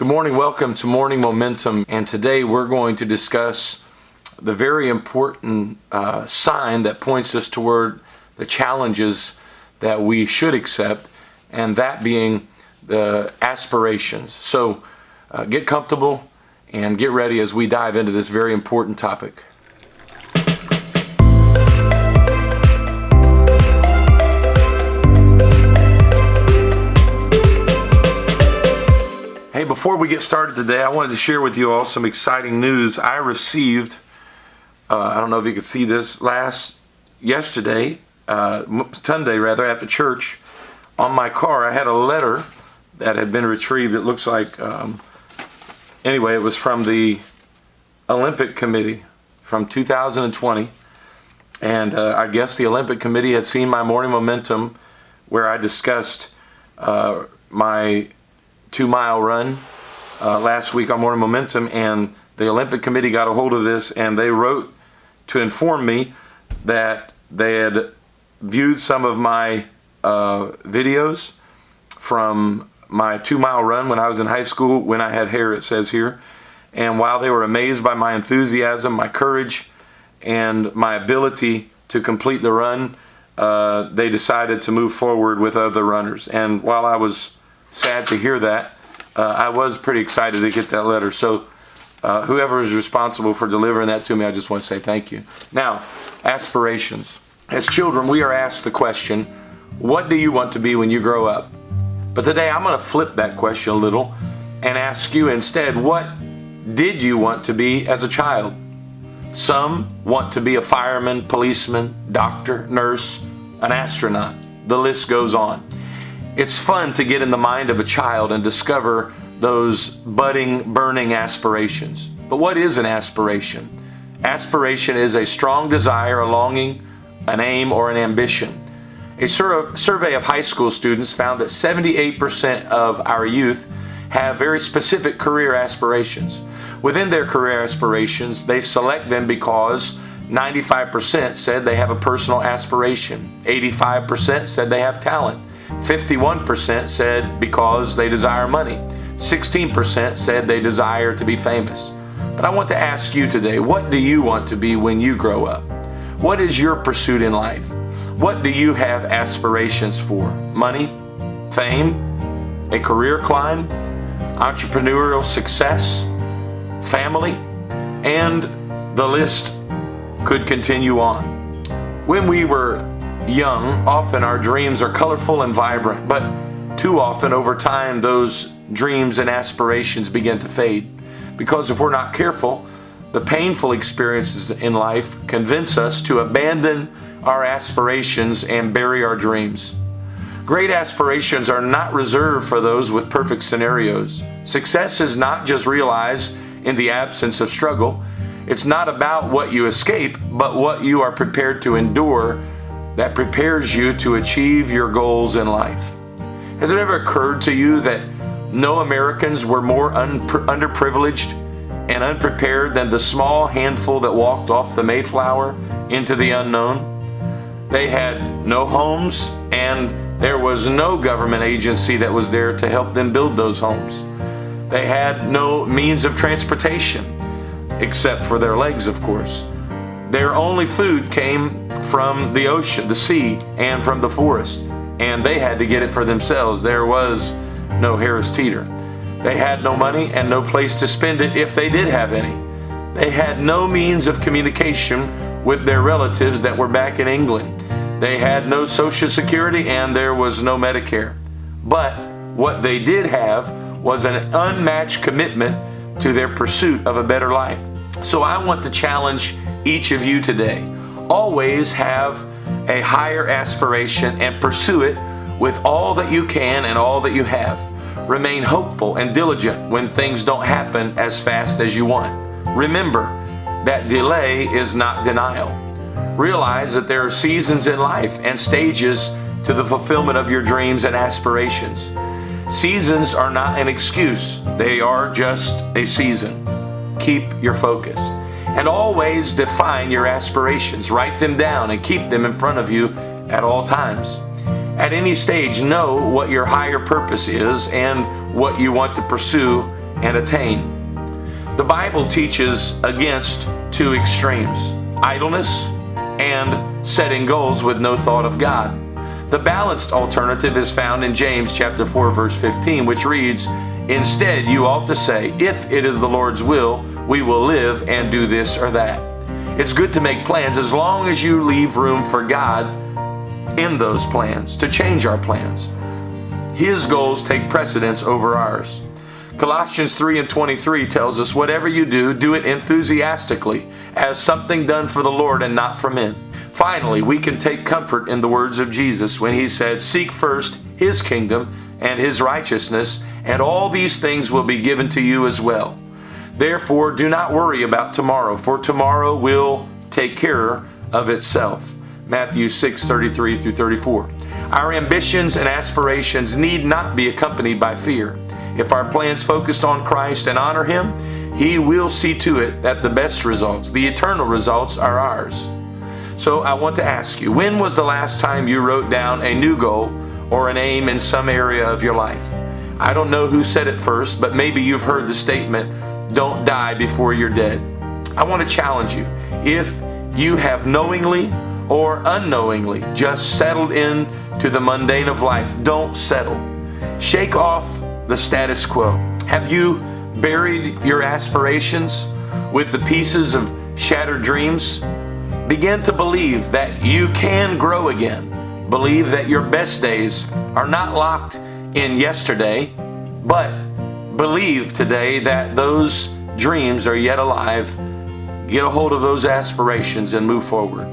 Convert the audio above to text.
Good morning, welcome to Morning Momentum, and today we're going to discuss the very important sign that points us toward the challenges that we should accept, and that being the aspirations. So get comfortable and get ready as we dive into this very important topic. Hey, before we get started today, I wanted to share with you all some exciting news. I received, I don't know if you could see this, yesterday, Sunday rather, after church, on my car, I had a letter that had been retrieved. It looks like, anyway, it was from the Olympic Committee from 2020. And I guess the Olympic Committee had seen my Morning Momentum where I discussed my 2-mile run last week on Morning Momentum, and the Olympic Committee got a hold of this, and they wrote to inform me that they had viewed some of my videos from my 2-mile run when I was in high school, when I had hair, it says here. And while they were amazed by my enthusiasm, my courage, and my ability to complete the run, they decided to move forward with other runners. And while I was sad to hear that, I was pretty excited to get that letter. So whoever is responsible for delivering that to me, I just want to say thank you. Now, aspirations. As children, we are asked the question, what do you want to be when you grow up? But today I'm going to flip that question a little and ask you instead, what did you want to be as a child? Some want to be a fireman, policeman, doctor, nurse, an astronaut. The list goes on. It's fun to get in the mind of a child and discover those budding, burning aspirations. But what is an aspiration? Aspiration is a strong desire, a longing, an aim, or an ambition. A survey of high school students found that 78% of our youth have very specific career aspirations. Within their career aspirations, they select them because 95% said they have a personal aspiration. 85% said they have talent. 51% said because they desire money. 16% said they desire to be famous. But I want to ask you today, what do you want to be when you grow up? What is your pursuit in life? What do you have aspirations for? Money? Fame? A career climb? Entrepreneurial success? Family? And the list could continue on. When we were young, often our dreams are colorful and vibrant, but too often over time those dreams and aspirations begin to fade. Because if we're not careful, the painful experiences in life convince us to abandon our aspirations and bury our dreams. Great aspirations are not reserved for those with perfect scenarios. Success is not just realized in the absence of struggle. It's not about what you escape, but what you are prepared to endure that prepares you to achieve your goals in life. Has it ever occurred to you that no Americans were more underprivileged and unprepared than the small handful that walked off the Mayflower into the unknown? They had no homes, and there was no government agency that was there to help them build those homes. They had no means of transportation, except for their legs, of course. Their only food came from the ocean, the sea, and from the forest, and they had to get it for themselves. There was no Harris Teeter. They had no money and no place to spend it if they did have any. They had no means of communication with their relatives that were back in England. They had no Social Security, and there was no Medicare. But what they did have was an unmatched commitment to their pursuit of a better life. So I want to challenge each of you today. Always have a higher aspiration and pursue it with all that you can and all that you have. Remain hopeful and diligent when things don't happen as fast as you want. Remember that delay is not denial. Realize that there are seasons in life and stages to the fulfillment of your dreams and aspirations. Seasons are not an excuse. They are just a season. Keep your focus. And always define your aspirations. Write them down and keep them in front of you at all times. At any stage, know what your higher purpose is and what you want to pursue and attain. The Bible teaches against two extremes: idleness and setting goals with no thought of God. The balanced alternative is found in James chapter 4 verse 15, which reads, "Instead you ought to say, if it is the Lord's will, we will live and do this or that." It's good to make plans as long as you leave room for God in those plans to change our plans. His goals take precedence over ours. Colossians 3:23 tells us, "Whatever you do, do it enthusiastically, as something done for the Lord and not for men." Finally, we can take comfort in the words of Jesus when he said, "Seek first his kingdom and his righteousness, and all these things will be given to you as well. Therefore, do not worry about tomorrow, for tomorrow will take care of itself." Matthew 6:33 through 34. Our ambitions and aspirations need not be accompanied by fear. If our plans focused on Christ and honor him, he will see to it that the best results, the eternal results, are ours. So I want to ask you, when was the last time you wrote down a new goal or an aim in some area of your life? I don't know who said it first, but maybe you've heard the statement, "Don't die before you're dead." I want to challenge you. If you have knowingly or unknowingly just settled in to the mundane of life, don't settle. Shake off the status quo. Have you buried your aspirations with the pieces of shattered dreams? Begin to believe that you can grow again. Believe that your best days are not locked in yesterday, but believe today that those dreams are yet alive. Get a hold of those aspirations and move forward.